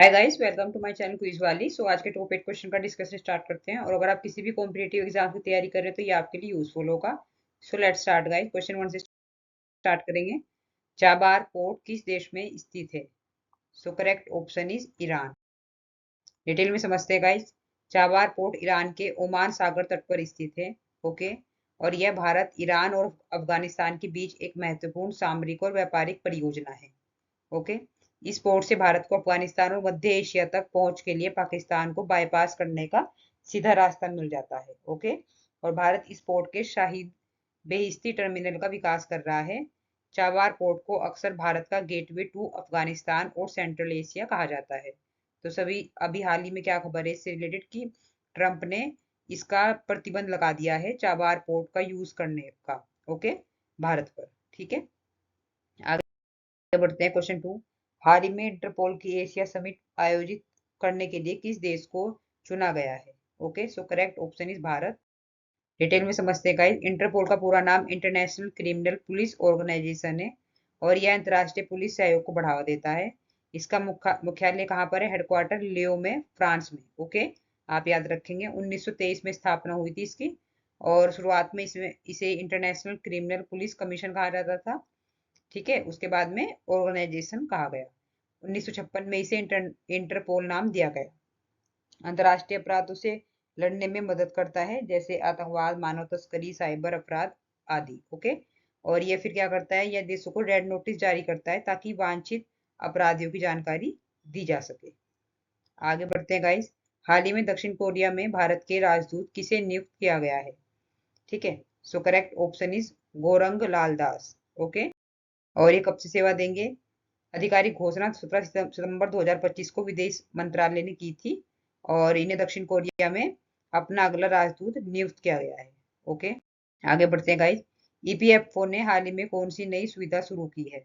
Hi guys, welcome to my channel quiz वाली। आज के टॉप 8 क्वेश्चन का डिस्कशन स्टार्ट करते हैं। और अगर आप किसी भी कॉम्पिटिटिव एग्जाम की तैयारी कर रहे हैं तो ये आपके लिए यूजफुल होगा। Let's start guys. क्वेश्चन 1 से स्टार्ट करेंगे। चाबार पोर्ट किस देश में स्थित है? Correct option is Iran. Detail में समझते हैं गाइस। चाबार पोर्ट ईरान के ओमान सागर तट पर स्थित है। ओके। और यह भारत, ईरान और अफगानिस्तान के बीच एक महत्वपूर्ण सामरिक और व्यापारिक परियोजना है। ओके। इस पोर्ट से भारत को अफगानिस्तान और मध्य एशिया तक पहुंच के लिए पाकिस्तान को बाईपास करने का सीधा रास्ता मिल जाता है। ओके। और भारत इस पोर्ट के शाहिद बेहिश्ती टर्मिनल का विकास कर रहा है। चाबार पोर्ट को अक्सर भारत का गेटवे टू अफगानिस्तान और सेंट्रल एशिया कहा जाता है। तो सभी अभी हाल ही में क्या खबर है इससे रिलेटेड कि ट्रंप ने इसका प्रतिबंध लगा दिया है चाबार पोर्ट का यूज करने का। ओके। भारत पर। ठीक है। आगे बढ़ते हैं। क्वेश्चन 2। हाल ही में इंटरपोल की एशिया समिट आयोजित करने के लिए किस देश को चुना गया है? Okay. Correct option is Bharat. Detail में समझते हैं गाइस। इंटरपोल का पूरा नाम इंटरनेशनल क्रिमिनल पुलिस ऑर्गेनाइजेशन है और यह अंतर्राष्ट्रीय पुलिस सहयोग को बढ़ावा देता है। इसका मुख्यालय कहाँ पर है? हेडक्वार्टर लियो में, फ्रांस में। ओके। आप याद रखेंगे 1923 में स्थापना हुई थी इसकी। और शुरुआत में इसमें इसे इंटरनेशनल क्रिमिनल पुलिस कमीशन कहा जाता था। ठीक है। उसके बाद में ऑर्गेनाइजेशन कहा गया। 1956 में इसे इंटरपोल नाम दिया गया। अंतर्राष्ट्रीय अपराधों से लड़ने में मदद करता है, जैसे आतंकवाद, मानव तस्करी, साइबर अपराध आदि। ओके। और ये फिर क्या करता है? यह देशों को रेड नोटिस जारी करता है ताकि वांछित अपराधियों की जानकारी दी जा सके। आगे बढ़ते हैं गाइस। हाल ही में दक्षिण कोरिया में भारत के राजदूत किसे नियुक्त किया गया है? ठीक है। Correct option is Gorang Lal Das. Okay. और ये कब से सेवा देंगे? आधिकारिक घोषणा 17 सितंबर 2025 को विदेश मंत्रालय ने की थी। और इन्हें दक्षिण कोरिया में अपना अगला राजदूत नियुक्त किया गया है। ओके। आगे बढ़ते हैं गाइस। ईपीएफओ ने हाल ही में कौन सी नई सुविधा शुरू की है?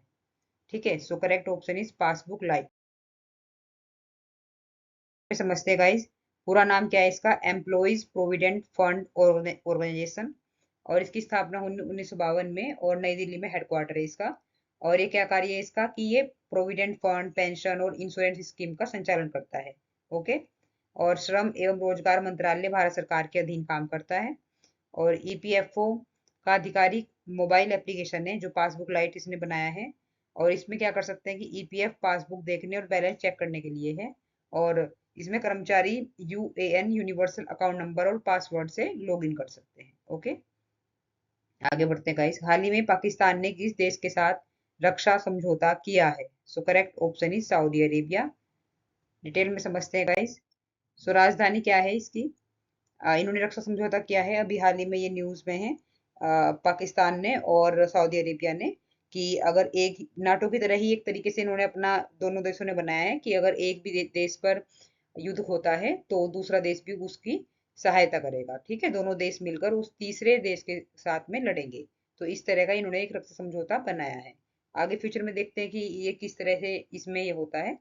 ठीक है। Correct option is passbook live. समझते हैं गाइस। पूरा नाम क्या है इसका? Employees provident fund organisation. और इसकी स्थापना 1952 में और नई दिल्ली में हेडक्वार्टर है इसका। और ये क्या कार्य है इसका कि ये प्रोविडेंट फंड, पेंशन और इंश्योरेंस स्कीम का संचालन करता है। ओके। और श्रम एवं रोजगार मंत्रालय भारत सरकार के अधीन काम करता है। और ईपीएफओ का आधिकारिक मोबाइल एप्लीकेशन है जो पासबुक लाइट इसने बनाया है। और इसमें क्या कर सकते हैं कि ईपीएफ पासबुक देखने और बैलेंस चेक करने के लिए है। और इसमें कर्मचारी यूएएन, यूनिवर्सल अकाउंट नंबर और पासवर्ड से लॉग इन कर सकते हैं। ओके। आगे बढ़ते हैं गाइस। हाल ही में पाकिस्तान ने किस देश के साथ रक्षा समझौता किया है? Correct option is Saudi Arabia. Detail में समझते हैं गाइस। राजधानी क्या है इसकी? इन्होंने रक्षा समझौता किया है, अभी हाल ही में ये न्यूज में है, पाकिस्तान ने और सऊदी अरेबिया ने, कि अगर एक नाटो की तरह ही एक तरीके से इन्होंने अपना, दोनों देशों ने बनाया है कि अगर एक भी देश पर युद्ध होता है तो दूसरा देश भी उसकी सहायता करेगा। ठीक है। दोनों देश मिलकर उस तीसरे देश के साथ में लड़ेंगे। तो इस तरह का इन्होंने एक रक्षा समझौता बनाया है। आगे फ्यूचर में देखते हैं कि ये किस तरह से इसमें ये होता है।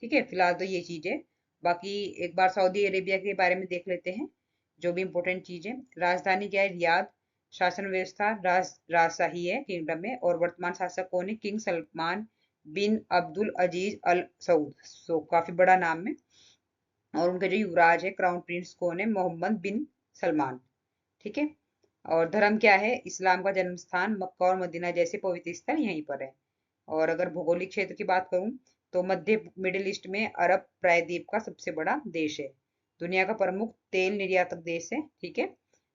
ठीक है। फिलहाल तो ये चीज है। बाकी एक बार सऊदी अरेबिया के बारे में देख लेते हैं, जो भी इंपॉर्टेंट चीज है। राजधानी क्या है? रियाद। शासन व्यवस्था राजशाही है किंगडम में। और वर्तमान शासक कौन है? किंग सलमान बिन अब्दुल अजीज अल सऊद। काफी बड़ा नाम है। और उनके जो युवराज है, क्राउन प्रिंस कौन है? मोहम्मद बिन सलमान। ठीक है। और धर्म क्या है? इस्लाम का जन्म स्थान मक्का और मदीना जैसे पवित्र स्थल यहीं पर है। और अगर भौगोलिक क्षेत्र की बात करूं तो मध्य मिडिल ईस्ट में अरब प्रायद्वीप का सबसे बड़ा देश है। दुनिया का प्रमुख तेल निर्यातक देश है। ठीक है।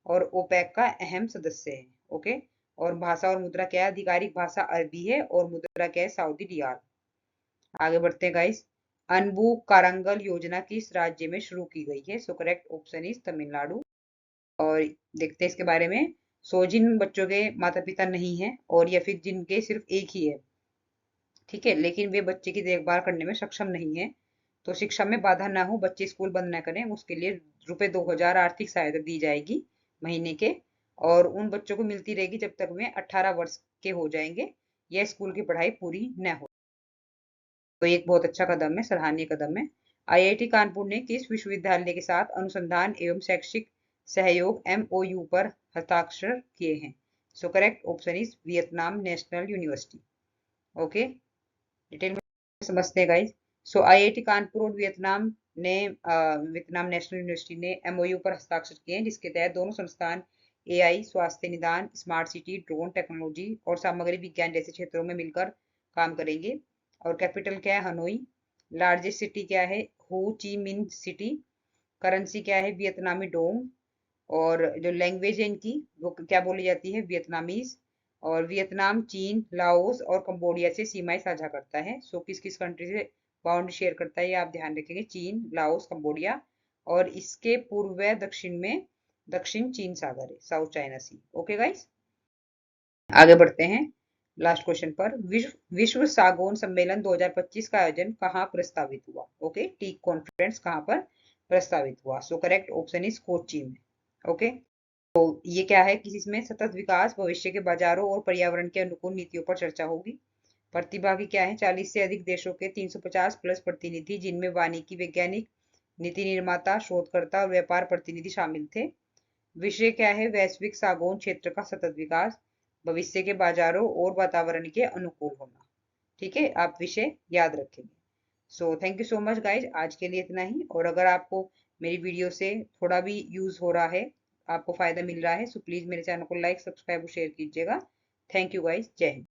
और ओपेक का अहम सदस्य है। ओके। और भाषा और मुद्रा क्या है? आधिकारिक भाषा अरबी है और मुद्रा क्या है? Saudi riyal. आगे बढ़ते हैं गाइस। अनबू कारंगल योजना किस राज्य में शुरू की गई है? Correct option is Tamil Nadu. और देखते हैं इसके बारे में। जिन बच्चों के माता पिता नहीं है और या फिर जिनके सिर्फ एक ही है, ठीक है, लेकिन वे बच्चे की देखभाल करने में सक्षम नहीं है, तो शिक्षा में बाधा ना हो, बच्चे स्कूल बंद ना करें, उसके लिए ₹2000 आर्थिक सहायता दी जाएगी महीने के। और उन बच्चों को मिलती रहेगी जब तक वे 18 वर्ष के हो जाएंगे या स्कूल की पढ़ाई पूरी न हो। तो एक बहुत अच्छा कदम है, सराहनीय कदम है। आईआईटी कानपुर ने किस विश्वविद्यालय के साथ अनुसंधान एवं शैक्षिक सहयोग एमओयू पर हस्ताक्षर किए हैं? Correct option is Vietnam national university. Okay. Detail में समझते हैं गाइस। सो आईआईटी कानपुर और वियतनाम नेशनल यूनिवर्सिटी ने एमओयू पर हस्ताक्षर किए हैं, जिसके तहत दोनों संस्थान एआई, स्वास्थ्य निदान, स्मार्ट सिटी, ड्रोन टेक्नोलॉजी और सामग्री विज्ञान जैसे क्षेत्रों में मिलकर काम करेंगे। और कैपिटल क्या है? हनोई। लार्जेस्ट सिटी क्या है? हो ची मिन सिटी। करेंसी क्या है? वियतनामी डोंग। और जो लैंग्वेज है इनकी वो क्या बोली जाती है? वियतनामीज। और वियतनाम चीन, लाओस और कंबोडिया से सीमाएं साझा करता है। सो किस किस कंट्री से बाउंड्री शेयर करता है ये आप ध्यान रखेंगे? चीन, लाओस, कंबोडिया। और इसके पूर्व व दक्षिण में दक्षिण चीन सागर है, साउथ चाइना सी। ओके गाइस, आगे बढ़ते हैं लास्ट क्वेश्चन पर। विश्व सागौन सम्मेलन 2025 का आयोजन कहाँ प्रस्तावित हुआ? ओके, टीक कॉन्फ्रेंस कहाँ पर प्रस्तावित हुआ? So correct option is Kochi में। ओके, तो ये क्या है कि इसमें सतत विकास, भविष्य के बाजारों और पर्यावरण के अनुकूल नीतियों पर चर्चा होगी। प्रतिभागी क्या है? 40 से अधिक देशों के 350 प्लस प्रतिनिधि, जिनमें वानिकी वैज्ञानिक, नीति निर्माता, शोधकर्ता और व्यापार प्रतिनिधि शामिल थे। विषय क्या है? वैश्विक सागौन क्षेत्र का सतत विकास, भविष्य के बाजारों और वातावरण के अनुकूल होना। ठीक है, आप विषय याद रखेंगे। So thank you so much guys, आज के लिए इतना ही। और अगर आपको मेरी वीडियो से थोड़ा भी यूज हो रहा है, आपको फायदा मिल रहा है, सो प्लीज मेरे चैनल को लाइक, सब्सक्राइब और शेयर कीजिएगा। थैंक यू गाइज, जय हिंद।